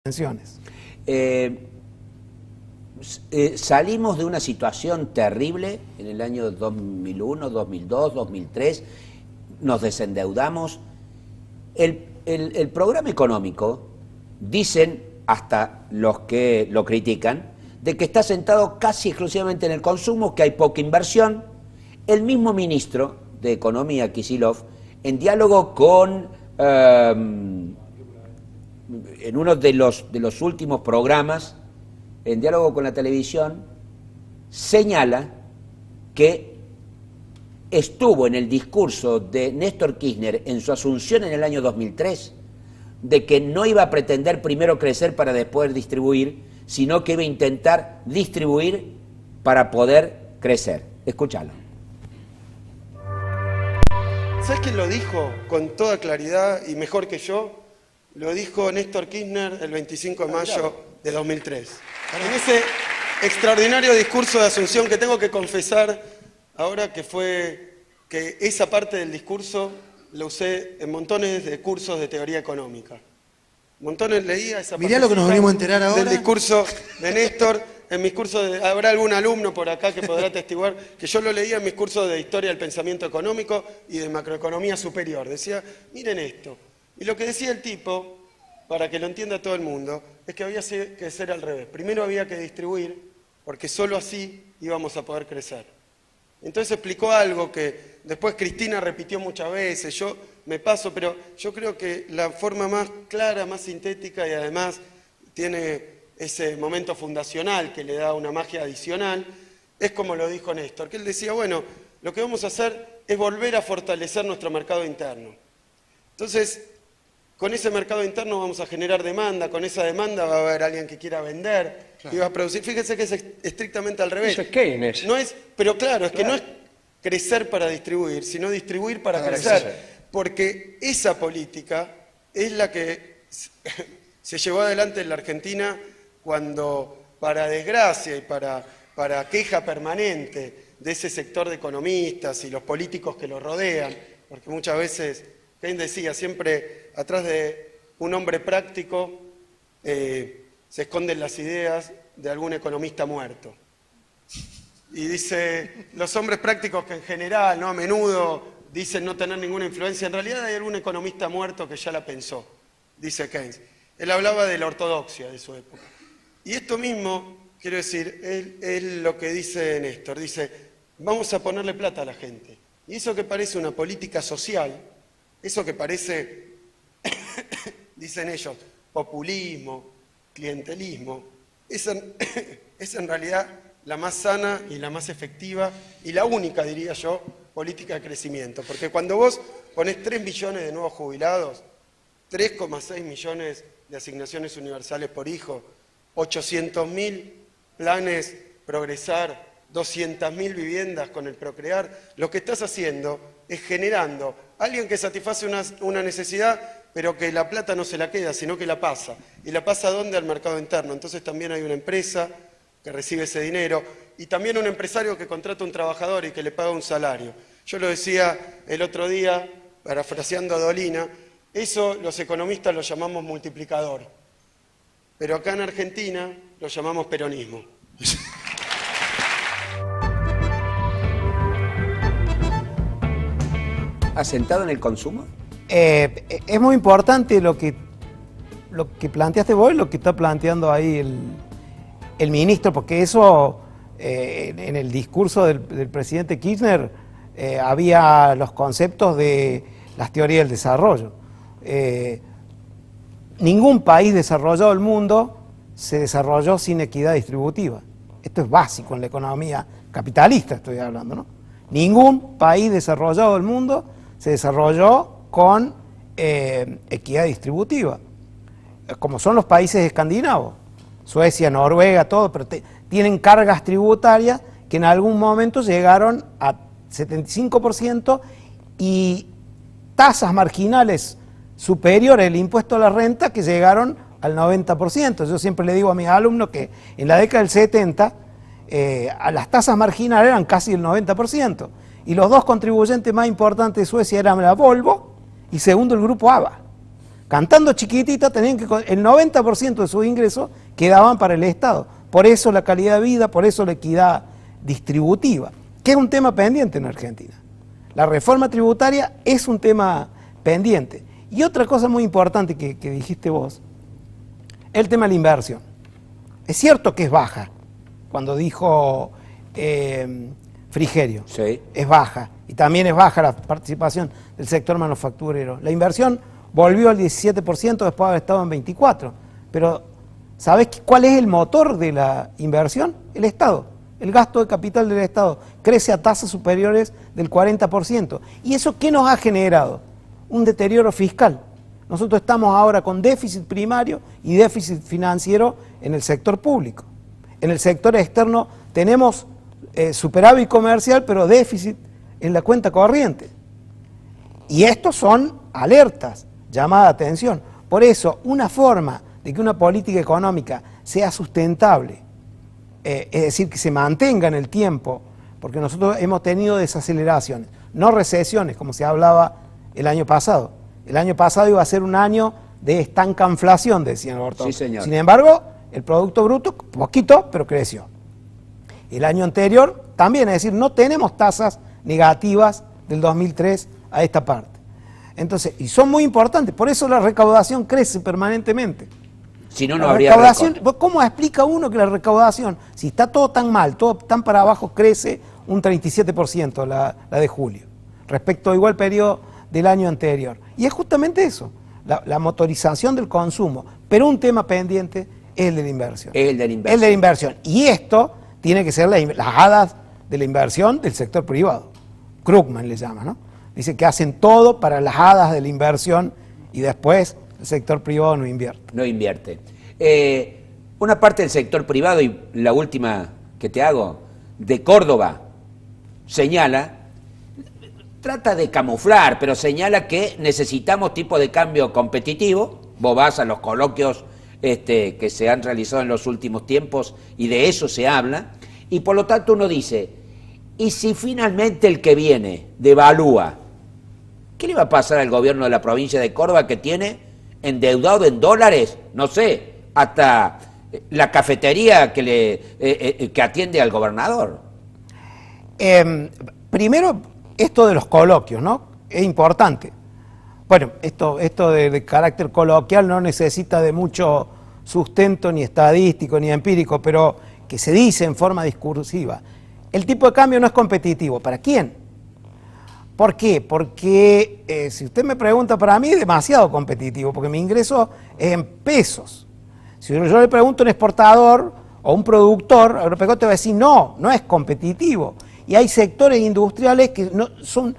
pensiones. Salimos de una situación terrible en el año 2001, 2002, 2003, nos desendeudamos. El programa económico, dicen hasta los que lo critican, de que está sentado casi exclusivamente en el consumo, que hay poca inversión. El mismo ministro de Economía, Kicillof, en diálogo con, en uno de los últimos programas, en diálogo con la televisión, señala que estuvo en el discurso de Néstor Kirchner en su asunción en el año 2003, de que no iba a pretender primero crecer para después distribuir, sino que iba a intentar distribuir para poder crecer. Escúchalo. ¿Sabes quién lo dijo con toda claridad y mejor que yo? Lo dijo Néstor Kirchner el 25 de mayo de 2003. En ese extraordinario discurso de Asunción, que tengo que confesar ahora que esa parte del discurso la usé en montones de cursos de teoría económica. Montones leía esa parte. Mirá lo que nos venimos a enterar ahora. Del discurso de Néstor, en mis cursos habrá algún alumno por acá que podrá atestiguar que yo lo leía en mis cursos de historia del pensamiento económico y de macroeconomía superior. Decía, miren esto. Y lo que decía el tipo, para que lo entienda todo el mundo, es que había que ser al revés. Primero había que distribuir, porque solo así íbamos a poder crecer. Entonces explicó algo que después Cristina repitió muchas veces, yo me paso, pero yo creo que la forma más clara, más sintética y además tiene ese momento fundacional que le da una magia adicional, es como lo dijo Néstor, que él decía, bueno, lo que vamos a hacer es volver a fortalecer nuestro mercado interno. Entonces, con ese mercado interno vamos a generar demanda, con esa demanda va a haber alguien que quiera vender, claro, y va a producir. Fíjense que es estrictamente al revés. Eso es Keynes. No es, pero claro, es que no es crecer para distribuir, sino distribuir para crecer. Porque esa política es la que se llevó adelante en la Argentina cuando, para desgracia y para queja permanente de ese sector de economistas y los políticos que lo rodean, porque muchas veces, Keynes decía, siempre atrás de un hombre práctico se esconden las ideas de algún economista muerto. Y dice, los hombres prácticos que en general, ¿no?, a menudo dicen no tener ninguna influencia, en realidad hay algún economista muerto que ya la pensó, dice Keynes. Él hablaba de la ortodoxia de su época. Y esto mismo, quiero decir, es lo que dice Néstor, dice, vamos a ponerle plata a la gente. Y eso que parece una política social, eso que parece, dicen ellos, populismo, clientelismo, es en realidad la más sana y la más efectiva y la única, diría yo, política de crecimiento. Porque cuando vos ponés 3 millones de nuevos jubilados, 3,6 millones de asignaciones universales por hijo, 800.000 planes progresar, 200.000 viviendas con el procrear, lo que estás haciendo es generando alguien que satisface una necesidad, pero que la plata no se la queda, sino que la pasa. ¿Y la pasa dónde? Al mercado interno. Entonces también hay una empresa que recibe ese dinero y también un empresario que contrata a un trabajador y que le paga un salario. Yo lo decía el otro día, parafraseando a Dolina, eso los economistas lo llamamos multiplicador, pero acá en Argentina lo llamamos peronismo. ¿Asentado en el consumo? Es muy importante lo que planteaste vos y lo que está planteando ahí el ministro, porque eso en el discurso del presidente Kirchner había los conceptos de las teorías del desarrollo. Ningún país desarrollado del mundo se desarrolló sin equidad distributiva. Esto es básico en la economía capitalista, estoy hablando, ¿no? Ningún país desarrollado del mundo se desarrolló con equidad distributiva, como son los países escandinavos, Suecia, Noruega, todo, pero tienen cargas tributarias que en algún momento llegaron a 75% y tasas marginales superiores al impuesto a la renta que llegaron al 90%. Yo siempre le digo a mis alumnos que en la década del 70 a las tasas marginales eran casi el 90%. Y los dos contribuyentes más importantes de Suecia eran la Volvo y segundo el grupo ABA. cantando chiquitita, tenían que el 90% de sus ingresos quedaban para el Estado. Por eso la calidad de vida, por eso la equidad distributiva, que es un tema pendiente en Argentina. La reforma tributaria es un tema pendiente. Y otra cosa muy importante que dijiste vos, el tema de la inversión. Es cierto que es baja, cuando dijo Frigerio, Sí. es baja, y también es baja la participación del sector manufacturero. La inversión volvió al 17% después de haber estado en 24%, pero ¿sabés cuál es el motor de la inversión? El Estado. El gasto de capital del Estado crece a tasas superiores del 40%. ¿Y eso qué nos ha generado? Un deterioro fiscal. Nosotros estamos ahora con déficit primario y déficit financiero en el sector público. En el sector externo tenemos superávit comercial, pero déficit en la cuenta corriente. Y estos son alertas, llamada de atención. Por eso, una forma de que una política económica sea sustentable, es decir, que se mantenga en el tiempo, porque nosotros hemos tenido desaceleraciones, no recesiones, como se hablaba el año pasado. El año pasado iba a ser un año de estancanflación, decían los ortodoxos. Sí, señor. Sin embargo, el Producto Bruto, poquito, pero creció. El año anterior también, es decir, no tenemos tasas negativas del 2003 a esta parte. Entonces, y son muy importantes, por eso la recaudación crece permanentemente. Si no, no La habría recaudación, récord. ¿cómo explica uno que la recaudación, si está todo tan mal, todo tan para abajo, crece un 37% la de julio, respecto a igual periodo del año anterior? Y es justamente eso, la motorización del consumo, pero un tema pendiente es el de la inversión. Es el de la inversión. El de la inversión. Y esto tiene que ser las hadas de la inversión del sector privado. Krugman le llama, ¿no? Dice que hacen todo para las hadas de la inversión y después el sector privado no invierte. No invierte. Una parte del sector privado, y la última que te hago, de Córdoba, señala, trata de camuflar, pero señala que necesitamos tipo de cambio competitivo. Vos vas a los coloquios que se han realizado en los últimos tiempos y de eso se habla, y por lo tanto uno dice, ¿y si finalmente el que viene devalúa? ¿Qué le va a pasar al gobierno de la provincia de Córdoba que tiene endeudado en dólares? No sé, hasta la cafetería que atiende al gobernador. Primero, esto de los coloquios, ¿no? Es importante. Bueno, esto de carácter coloquial no necesita de mucho sustento ni estadístico ni empírico, pero que se dice en forma discursiva. El tipo de cambio no es competitivo. ¿Para quién? ¿Por qué? Porque si usted me pregunta, para mí es demasiado competitivo, porque mi ingreso es en pesos. Si yo le pregunto a un exportador o un productor agropecuario, te va a decir, no es competitivo. Y hay sectores industriales que son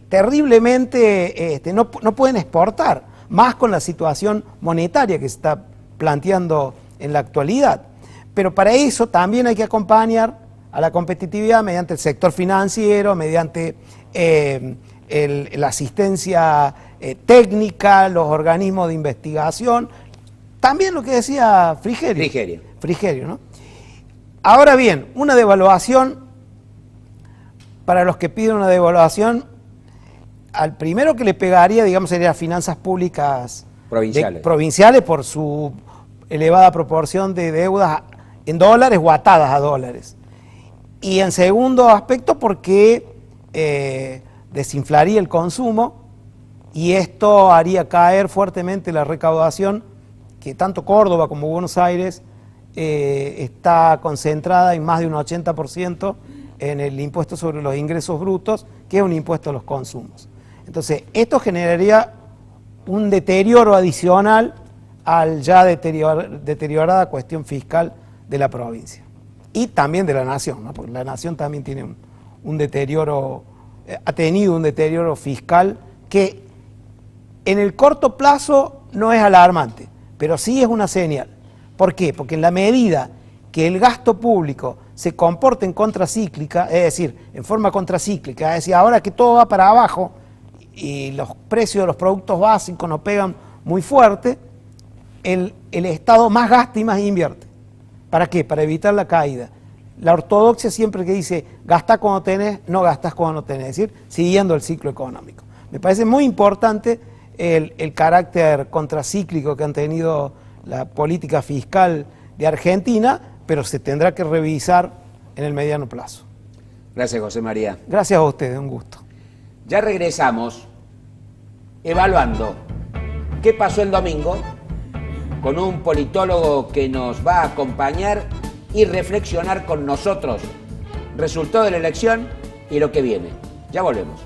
terriblemente, no pueden exportar, más con la situación monetaria que se está planteando en la actualidad. Pero para eso también hay que acompañar a la competitividad mediante el sector financiero, mediante la asistencia técnica, los organismos de investigación, también lo que decía Frigerio, ¿no? Ahora bien, una devaluación, para los que piden una devaluación, al primero que le pegaría, digamos, sería finanzas públicas provinciales por su elevada proporción de deudas en dólares o atadas a dólares. Y en segundo aspecto, porque desinflaría el consumo y esto haría caer fuertemente la recaudación, que tanto Córdoba como Buenos Aires está concentrada en más de un 80% en el impuesto sobre los ingresos brutos, que es un impuesto a los consumos. Entonces, esto generaría un deterioro adicional al ya deteriorada cuestión fiscal de la provincia. Y también de la nación, ¿no? Porque la nación también tiene un deterioro, ha tenido un deterioro fiscal que en el corto plazo no es alarmante, pero sí es una señal. ¿Por qué? Porque en la medida que el gasto público se comporte en contracíclica, es decir, en forma contracíclica, es decir, ahora que todo va para abajo y los precios de los productos básicos nos pegan muy fuerte, el Estado más gasta y más invierte. ¿Para qué? Para evitar la caída. La ortodoxia siempre que dice, gastás cuando tenés, no gastás cuando no tenés, es decir, siguiendo el ciclo económico. Me parece muy importante el carácter contracíclico que han tenido la política fiscal de Argentina, pero se tendrá que revisar en el mediano plazo. Gracias, José María. Gracias a ustedes, un gusto. Ya regresamos evaluando qué pasó el domingo con un politólogo que nos va a acompañar y reflexionar con nosotros. Resultado de la elección y lo que viene. Ya volvemos.